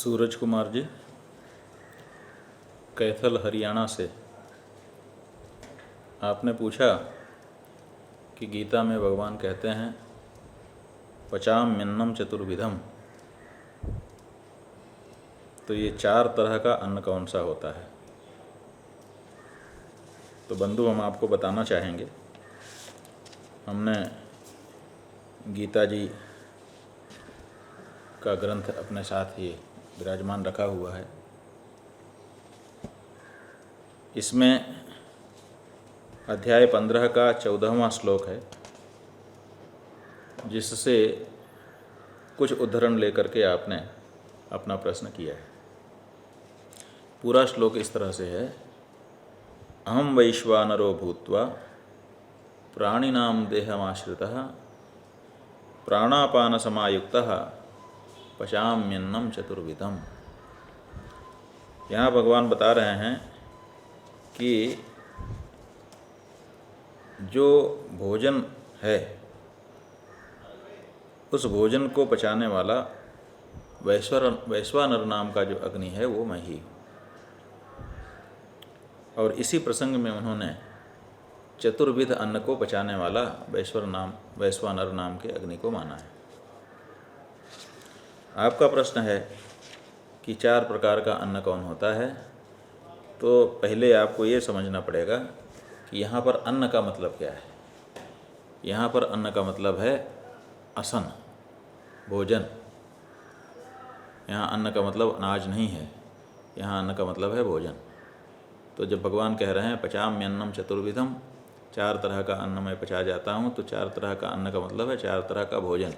सूरज कुमार जी कैथल हरियाणा से, आपने पूछा कि गीता में भगवान कहते हैं पचाम्यन्नम चतुर्विधम, तो ये 4 तरह का अन्न कौन सा होता है। तो बंधु हम आपको बताना चाहेंगे, हमने गीता जी का ग्रंथ अपने साथ ही विराजमान रखा हुआ है। इसमें अध्याय 15 का 14वां श्लोक है, जिससे कुछ उद्धरण लेकर के आपने अपना प्रश्न किया है। पूरा श्लोक इस तरह से है, अहम वैश्वानरो भूत्वा प्राणिनाम देहमाश्रितः प्राणापान समायुक्तः पचाम्यन्नम चतुर्विधम। यहाँ भगवान बता रहे हैं कि जो भोजन है उस भोजन को पचाने वाला वैश्वानर नाम का जो अग्नि है वो मैं ही हूँ। और इसी प्रसंग में उन्होंने चतुर्विध अन्न को पचाने वाला वैश्वानर नाम के अग्नि को माना है। आपका प्रश्न है कि 4 प्रकार का अन्न कौन होता है, तो पहले आपको ये समझना पड़ेगा कि यहाँ पर अन्न का मतलब क्या है। यहाँ पर अन्न का मतलब है असन, भोजन। यहाँ अन्न का मतलब अनाज नहीं है, यहाँ अन्न का मतलब है भोजन। तो जब भगवान कह रहे हैं पचाम्यन्नम चतुर्विधम, 4 तरह का अन्न मैं पचा जाता हूँ, तो 4 तरह का अन्न का मतलब है 4 तरह का भोजन।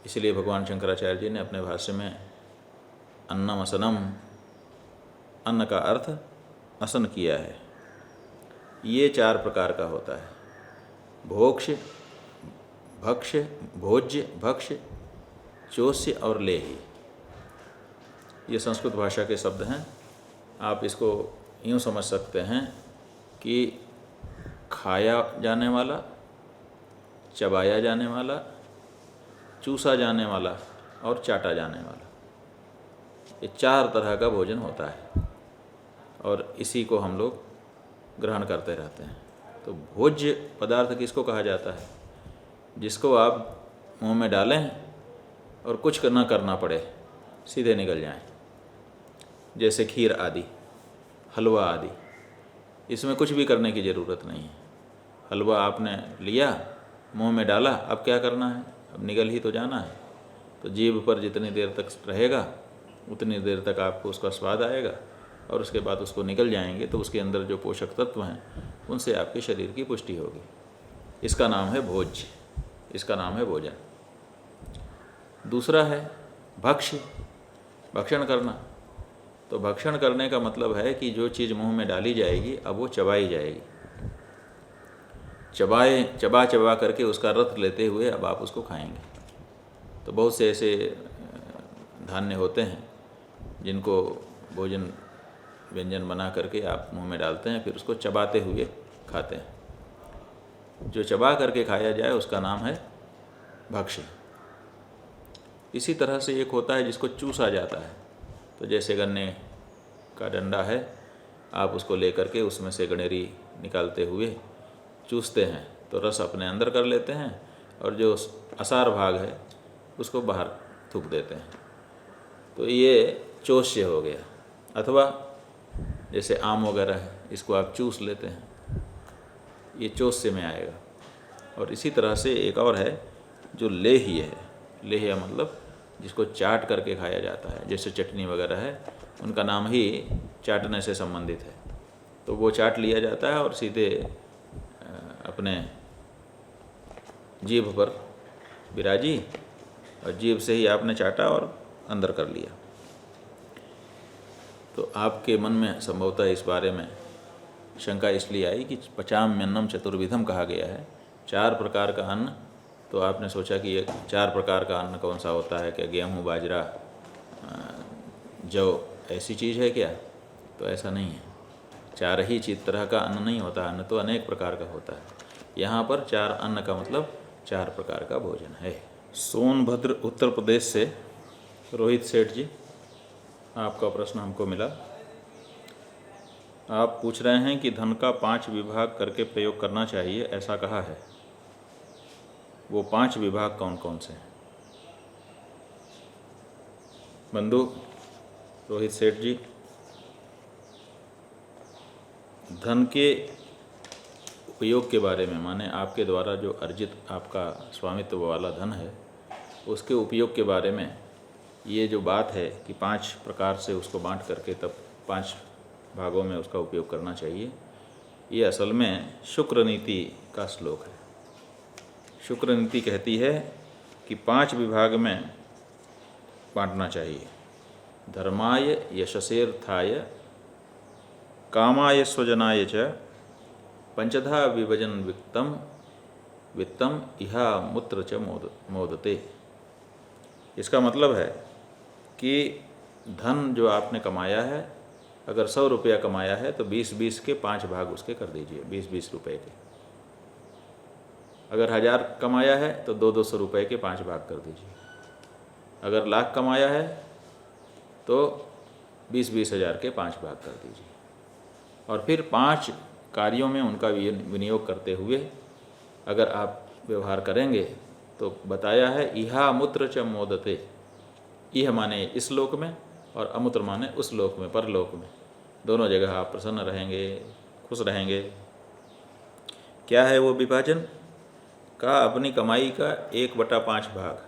इसलिए भगवान शंकराचार्य जी ने अपने भाष्य में अन्नम असनम, अन्न का अर्थ असन किया है। ये 4 प्रकार का होता है, भोक्ष, भक्ष्य, भोज्य, भक्ष्य, चोष्य और लेही। ये संस्कृत भाषा के शब्द हैं। आप इसको यूँ समझ सकते हैं कि खाया जाने वाला, चबाया जाने वाला, चूसा जाने वाला और चाटा जाने वाला, ये 4 तरह का भोजन होता है और इसी को हम लोग ग्रहण करते रहते हैं। तो भोज्य पदार्थ किसको कहा जाता है? जिसको आप मुंह में डालें और कुछ ना करना पड़े, सीधे निकल जाएं। जैसे खीर आदि, हलवा आदि, इसमें कुछ भी करने की ज़रूरत नहीं है। हलवा आपने लिया, मुंह में डाला, अब क्या करना है? अब निकल ही तो जाना है। तो जीभ पर जितनी देर तक रहेगा उतनी देर तक आपको उसका स्वाद आएगा और उसके बाद उसको निकल जाएंगे तो उसके अंदर जो पोषक तत्व हैं उनसे आपके शरीर की पुष्टि होगी। इसका नाम है भोज्य, इसका नाम है भोजन। दूसरा है भक्ष्य, भक्षण करना। तो भक्षण करने का मतलब है कि जो चीज़ मुंह में डाली जाएगी अब वो चबाई जाएगी। चबा करके उसका रस लेते हुए अब आप उसको खाएंगे। तो बहुत से ऐसे धान्य होते हैं जिनको भोजन व्यंजन बना करके आप मुंह में डालते हैं, फिर उसको चबाते हुए खाते हैं। जो चबा करके खाया जाए उसका नाम है भक्ष्य। इसी तरह से एक होता है जिसको चूसा जाता है। तो जैसे गन्ने का डंडा है, आप उसको लेकर के उसमें से गणेरी निकालते हुए चूसते हैं तो रस अपने अंदर कर लेते हैं और जो असार भाग है उसको बाहर थूक देते हैं। तो ये चोष्य हो गया। अथवा जैसे आम वगैरह है, इसको आप चूस लेते हैं, ये चोष्य में आएगा। और इसी तरह से एक और है जो लेह्य है। लेह्य मतलब जिसको चाट करके खाया जाता है, जैसे चटनी वगैरह है, उनका नाम ही चाटने से संबंधित है। तो वो चाट लिया जाता है और सीधे अपने जीभ पर विराजी और जीभ से ही आपने चाटा और अंदर कर लिया। तो आपके मन में संभवतः इस बारे में शंका इसलिए आई कि पचाम्यन्नम चतुर्विधम कहा गया है, 4 प्रकार का अन्न। तो आपने सोचा कि ये 4 प्रकार का अन्न कौन सा होता है? क्या गेहूँ, बाजरा, जौ ऐसी चीज़ है क्या? तो ऐसा नहीं है। 4 ही तरह का अन्न नहीं होता, अन्न तो अनेक प्रकार का होता है। यहाँ पर 4 अन्न का मतलब 4 प्रकार का भोजन है। सोनभद्र उत्तर प्रदेश से रोहित सेठ जी, आपका प्रश्न हमको मिला। आप पूछ रहे हैं कि धन का 5 विभाग करके प्रयोग करना चाहिए, ऐसा कहा है। वो 5 विभाग कौन कौन से हैं? बंधु रोहित सेठ जी, धन के उपयोग के बारे में, माने आपके द्वारा जो अर्जित आपका स्वामित्व वाला धन है उसके उपयोग के बारे में ये जो बात है कि 5 प्रकार से उसको बांट करके तब 5 भागों में उसका उपयोग करना चाहिए, ये असल में शुक्र नीति का श्लोक है। शुक्र नीति कहती है कि 5 विभाग में बांटना चाहिए। धर्माय यशसेर्थाय कामाय स्वजनाय च पंचधा विभजन वित्तम इहा मूत्र च मोदते। इसका मतलब है कि धन जो आपने कमाया है, अगर 100 रुपया कमाया है तो 20-20 के 5 भाग उसके कर दीजिए, 20-20 रुपये के। अगर 1000 कमाया है तो 200 रुपये के 5 भाग कर दीजिए। अगर लाख कमाया है तो 20-20 हज़ार के 5 भाग कर दीजिए। और फिर 5 कार्यों में उनका विनियोग करते हुए अगर आप व्यवहार करेंगे तो बताया है इहा मूत्र च मोदते। इह माने इस लोक में और अमूत्र माने उस लोक में, परलोक में, दोनों जगह आप प्रसन्न रहेंगे, खुश रहेंगे। क्या है वो विभाजन? कहा अपनी कमाई का 1/5 भाग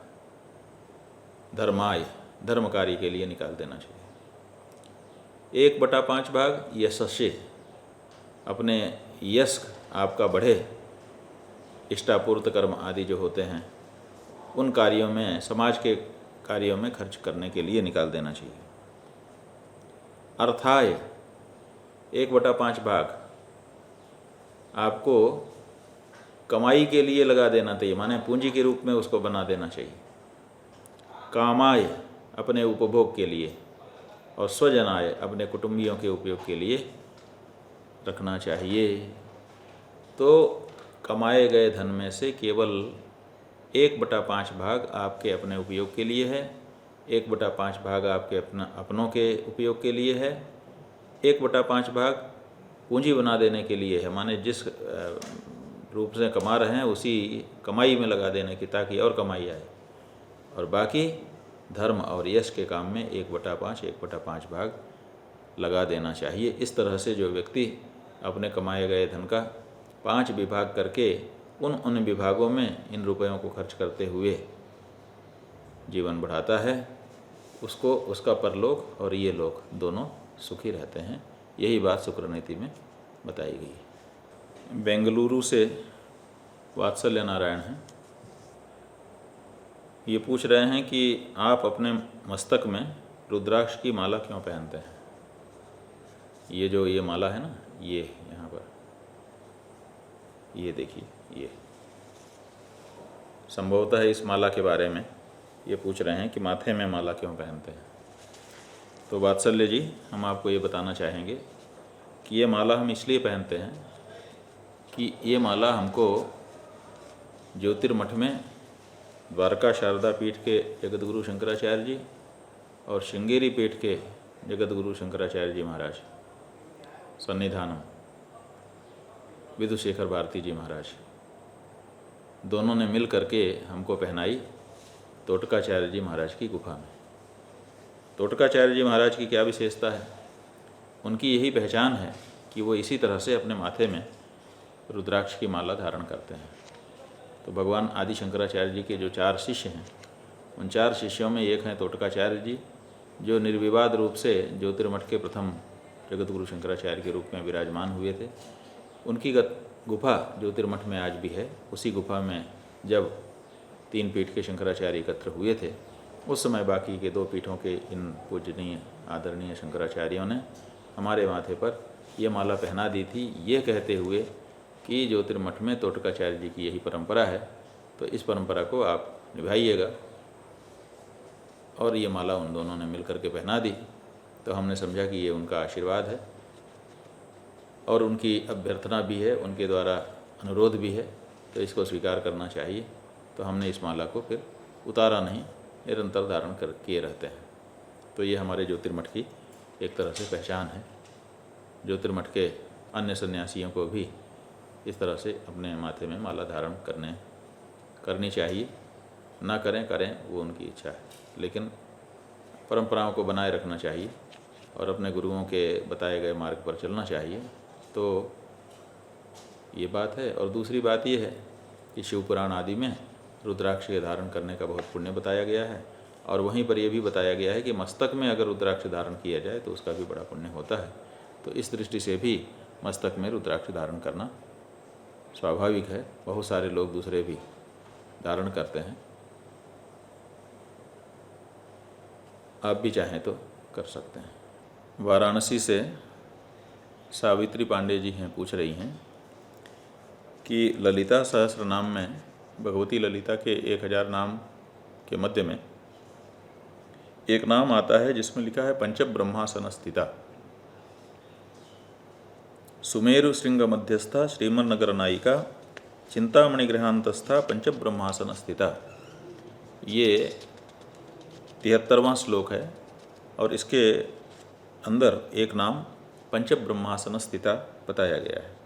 धर्माय, धर्म कार्य के लिए निकाल देना चाहिए। 1/5 भाग यशसे, अपने यश आपका बढ़े, इष्टापूर्त कर्म आदि जो होते हैं उन कार्यों में, समाज के कार्यों में खर्च करने के लिए निकाल देना चाहिए। अर्थाय 1/5 भाग आपको कमाई के लिए लगा देना चाहिए, माने पूंजी के रूप में उसको बना देना चाहिए। कामाय अपने उपभोग के लिए, और स्वजनाय अपने कुटुंबियों के उपयोग के लिए रखना चाहिए। तो कमाए गए धन में से केवल 1/5 भाग आपके अपने उपयोग के लिए है, 1/5 भाग आपके अपनों के उपयोग के लिए है, 1/5 भाग पूंजी बना देने के लिए है, माने जिस रूप से कमा रहे हैं उसी कमाई में लगा देने की, ताकि और कमाई आए। और बाकी धर्म और यश के काम में 1/5 भाग लगा देना चाहिए। इस तरह से जो व्यक्ति अपने कमाए गए धन का 5 विभाग करके उन विभागों में इन रुपयों को खर्च करते हुए जीवन बढ़ाता है, उसको उसका परलोक और ये लोक दोनों सुखी रहते हैं। यही बात शुक्र नीति में बताई गई है। बेंगलुरु से वात्सल्य नारायण हैं, ये पूछ रहे हैं कि आप अपने मस्तक में रुद्राक्ष की माला क्यों पहनते हैं? ये माला है ना, ये यहाँ पर, ये देखिए, ये संभवतः इस माला के बारे में ये पूछ रहे हैं कि माथे में माला क्यों पहनते हैं। तो वात्सल्य जी, हम आपको ये बताना चाहेंगे कि ये माला हम इसलिए पहनते हैं कि ये माला हमको ज्योतिर्मठ में द्वारका शारदा पीठ के जगतगुरु शंकराचार्य जी और श्रृंगेरी पीठ के जगतगुरु शंकराचार्य जी महाराज सन्निधानम विधुशेखर भारती जी महाराज, दोनों ने मिल करके हमको पहनाई तोटकाचार्य जी महाराज की गुफा में। तोटकाचार्य जी महाराज की क्या विशेषता है? उनकी यही पहचान है कि वो इसी तरह से अपने माथे में रुद्राक्ष की माला धारण करते हैं। तो भगवान आदि शंकराचार्य जी के जो 4 शिष्य हैं, उन 4 शिष्यों में एक हैं तोटकाचार्य जी, जो निर्विवाद रूप से ज्योतिर्मठ के प्रथम जगतगुरु शंकराचार्य के रूप में विराजमान हुए थे। उनकी गुफा ज्योतिर्मठ में आज भी है। उसी गुफा में जब 3 पीठ के शंकराचार्य एकत्र हुए थे, उस समय बाकी के 2 पीठों के इन पूजनीय आदरणीय शंकराचार्यों ने हमारे माथे पर ये माला पहना दी थी, ये कहते हुए कि ज्योतिर्मठ में तोटकाचार्य जी की यही परंपरा है, तो इस परंपरा को आप निभाइएगा। और ये माला उन दोनों ने मिल करके पहना दी। तो हमने समझा कि ये उनका आशीर्वाद है और उनकी अभ्यर्थना भी है, उनके द्वारा अनुरोध भी है, तो इसको स्वीकार करना चाहिए। तो हमने इस माला को फिर उतारा नहीं, निरंतर धारण कर किए रहते हैं। तो ये हमारे ज्योतिर्मठ की एक तरह से पहचान है। ज्योतिर्मठ के अन्य सन्यासियों को भी इस तरह से अपने माथे में माला धारण करनी चाहिए। ना करें वो उनकी इच्छा है, लेकिन परंपराओं को बनाए रखना चाहिए और अपने गुरुओं के बताए गए मार्ग पर चलना चाहिए। तो ये बात है। और दूसरी बात ये है कि शिव पुराण आदि में रुद्राक्ष के धारण करने का बहुत पुण्य बताया गया है, और वहीं पर यह भी बताया गया है कि मस्तक में अगर रुद्राक्ष धारण किया जाए तो उसका भी बड़ा पुण्य होता है। तो इस दृष्टि से भी मस्तक में रुद्राक्ष धारण करना स्वाभाविक है। बहुत सारे लोग दूसरे भी धारण करते हैं, आप भी चाहें तो कर सकते हैं। वाराणसी से सावित्री पांडे जी हैं, पूछ रही हैं कि ललिता सहस्त्र नाम में भगवती ललिता के 1000 नाम के मध्य में एक नाम आता है जिसमें लिखा है पंच ब्रह्मासन स्थिता, सुमेरु श्रृंग मध्यस्था श्रीमन्नगर नायिका चिंतामणि गृहांतस्था पंच ब्रह्मासन स्थिता। ये 73वां श्लोक है और इसके अंदर एक नाम पंच ब्रह्मासन स्थिता बताया गया है।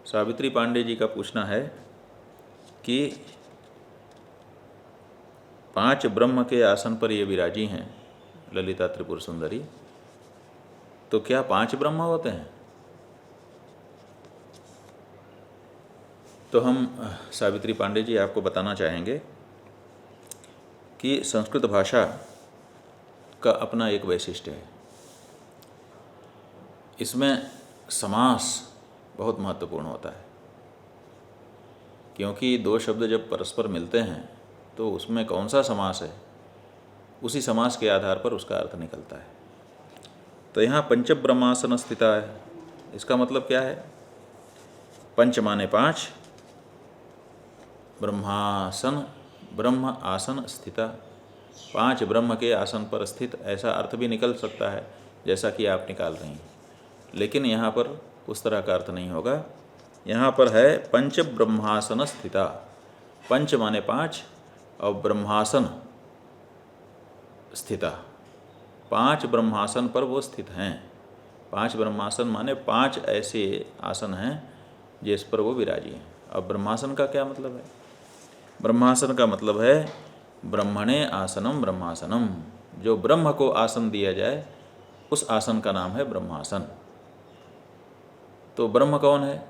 सावित्री पांडे जी का पूछना है कि 5 ब्रह्म के आसन पर ये विराजी हैं ललिता त्रिपुर सुंदरी, तो क्या 5 ब्रह्म होते हैं? तो हम सावित्री पांडे जी आपको बताना चाहेंगे कि संस्कृत भाषा का अपना एक वैशिष्ट्य है। इसमें समास बहुत महत्वपूर्ण होता है, क्योंकि 2 शब्द जब परस्पर मिलते हैं तो उसमें कौन सा समास है, उसी समास के आधार पर उसका अर्थ निकलता है। तो यहाँ पंच ब्रह्मासन स्थिता है, इसका मतलब क्या है? पंच माने 5, ब्रह्मासन ब्रह्म आसन स्थिता, 5 ब्रह्म के आसन पर स्थित, ऐसा अर्थ भी निकल सकता है जैसा कि आप निकाल रही हैं। लेकिन यहाँ पर उस तरह का अर्थ नहीं होगा। यहाँ पर है पंच ब्रह्मासन स्थिता, पंच माने 5 और ब्रह्मासन स्थिता, 5 ब्रह्मासन पर वो स्थित हैं। 5 ब्रह्मासन माने 5 ऐसे आसन हैं जिस पर वो विराजी हैं। अब ब्रह्मासन का क्या मतलब है? ब्रह्मासन का मतलब है ब्रह्मणे आसनम ब्रह्मासनम, जो ब्रह्म को आसन दिया जाए उस आसन का नाम है ब्रह्मासन। तो ब्रह्म कौन है?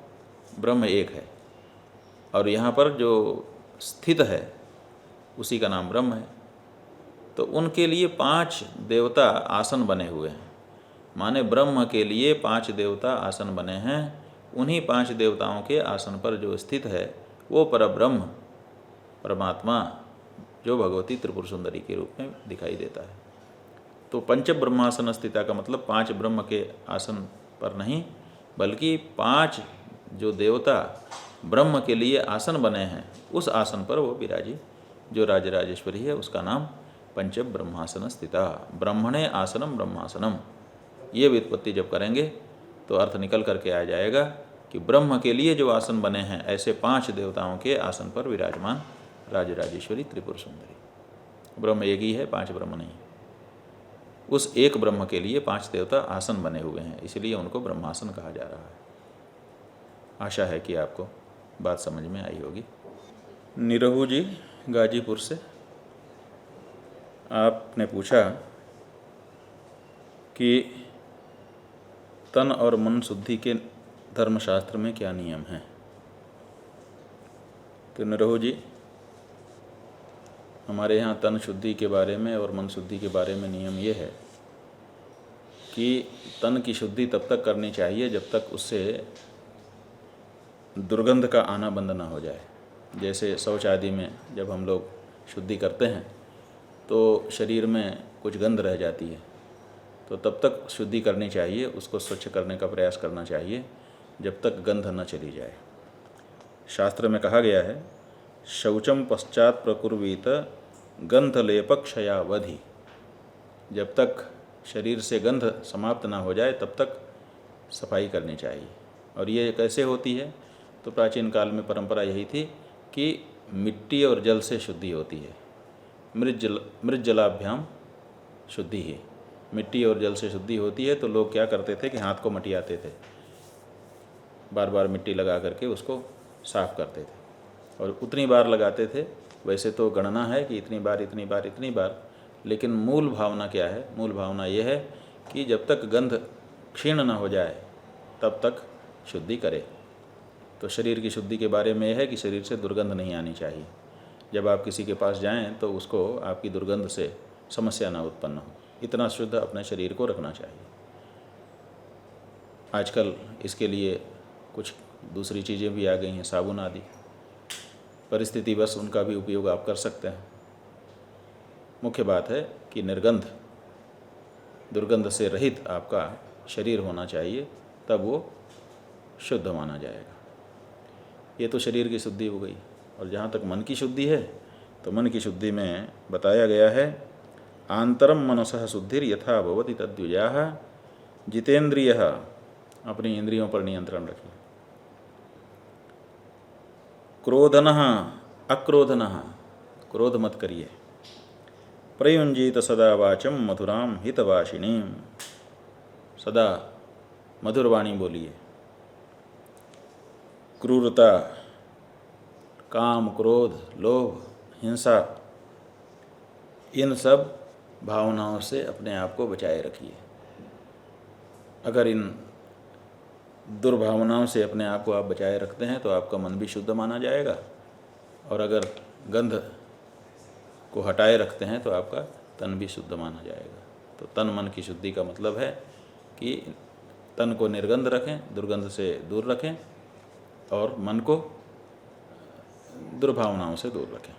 ब्रह्म एक है, और यहाँ पर जो स्थित है उसी का नाम ब्रह्म है। तो उनके लिए 5 देवता आसन बने हुए हैं, माने ब्रह्म के लिए 5 देवता आसन बने हैं। उन्हीं 5 देवताओं के आसन पर जो स्थित है वो परब्रह्म परमात्मा, जो भगवती त्रिपुर सुंदरी के रूप में दिखाई देता है। तो पंच ब्रह्मासन स्थिता का मतलब 5 ब्रह्म के आसन पर नहीं, बल्कि 5 जो देवता ब्रह्म के लिए आसन बने हैं उस आसन पर वो विराजी, जो राजराजेश्वरी है, उसका नाम पंच ब्रह्मासन स्थिता, ब्रह्मणे आसनम ब्रह्मासनम। ये व्युत्पत्ति जब करेंगे तो अर्थ निकल करके आ जाएगा कि ब्रह्म के लिए जो आसन बने हैं ऐसे 5 देवताओं के आसन पर विराजमान राजराजेश्वरी त्रिपुर सुंदरी। ब्रह्म एक ही है, 5 ब्रह्म नहीं। उस एक ब्रह्म के लिए 5 देवता आसन बने हुए हैं, इसलिए उनको ब्रह्मासन कहा जा रहा है। आशा है कि आपको बात समझ में आई होगी। निरहू जी गाजीपुर से आपने पूछा कि तन और मन शुद्धि के धर्मशास्त्र में क्या नियम हैं। तो निरहू जी, हमारे यहाँ तन शुद्धि के बारे में और मन शुद्धि के बारे में नियम ये है कि तन की शुद्धि तब तक करनी चाहिए जब तक उससे दुर्गंध का आना बंद ना हो जाए। जैसे शौच आदि में जब हम लोग शुद्धि करते हैं तो शरीर में कुछ गंध रह जाती है, तो तब तक शुद्धि करनी चाहिए, उसको स्वच्छ करने का प्रयास करना चाहिए जब तक गंध न चली जाए। शास्त्र में कहा गया है, शौचम पश्चात प्रकुर्वीत गंधलेपक्षयावधि। जब तक शरीर से गंध समाप्त ना हो जाए तब तक सफाई करनी चाहिए। और ये कैसे होती है? तो प्राचीन काल में परंपरा यही थी कि मिट्टी और जल से शुद्धि होती है। मृज्जलाभ्याम शुद्धि है। मिट्टी और जल से शुद्धि होती है। तो लोग क्या करते थे कि हाथ को मटियाते थे, बार बार मिट्टी लगा करके उसको साफ़ करते थे और उतनी बार लगाते थे। वैसे तो गणना है कि इतनी बार इतनी बार इतनी बार, लेकिन मूल भावना क्या है? मूल भावना ये है कि जब तक गंध क्षीण न हो जाए तब तक शुद्धि करे। तो शरीर की शुद्धि के बारे में यह है कि शरीर से दुर्गंध नहीं आनी चाहिए। जब आप किसी के पास जाएं तो उसको आपकी दुर्गंध से समस्या ना उत्पन्न हो, इतना शुद्ध अपने शरीर को रखना चाहिए। आजकल इसके लिए कुछ दूसरी चीज़ें भी आ गई हैं, साबुन आदि, परिस्थिति बस उनका भी उपयोग आप कर सकते हैं। मुख्य बात है कि निर्गंध, दुर्गंध से रहित आपका शरीर होना चाहिए, तब वो शुद्ध माना जाएगा। ये तो शरीर की शुद्धि हो गई। और जहाँ तक मन की शुद्धि है तो मन की शुद्धि में बताया गया है, आंतरम मनसः शुद्धिर यथा भवति तद्विजाः जितेंद्रिय, अपनी इंद्रियों पर नियंत्रण रखिए। क्रोधनः अक्रोधनः, क्रोध मत करिए। प्रयुंजीत सदा वाचम मधुराम हितवासिनीम, सदा मधुर वाणी बोलिए। क्रूरता, काम, क्रोध, लोभ, हिंसा, इन सब भावनाओं से अपने आप को बचाए रखिए। अगर इन दुर्भावनाओं से अपने आप को आप बचाए रखते हैं तो आपका मन भी शुद्ध माना जाएगा, और अगर गंध को हटाए रखते हैं तो आपका तन भी शुद्ध माना जाएगा। तो तन मन की शुद्धि का मतलब है कि तन को निर्गंध रखें, दुर्गंध से दूर रखें, और मन को दुर्भावनाओं से दूर रखें।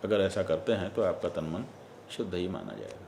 अगर ऐसा करते हैं तो आपका तन मन शुद्ध ही माना जाएगा।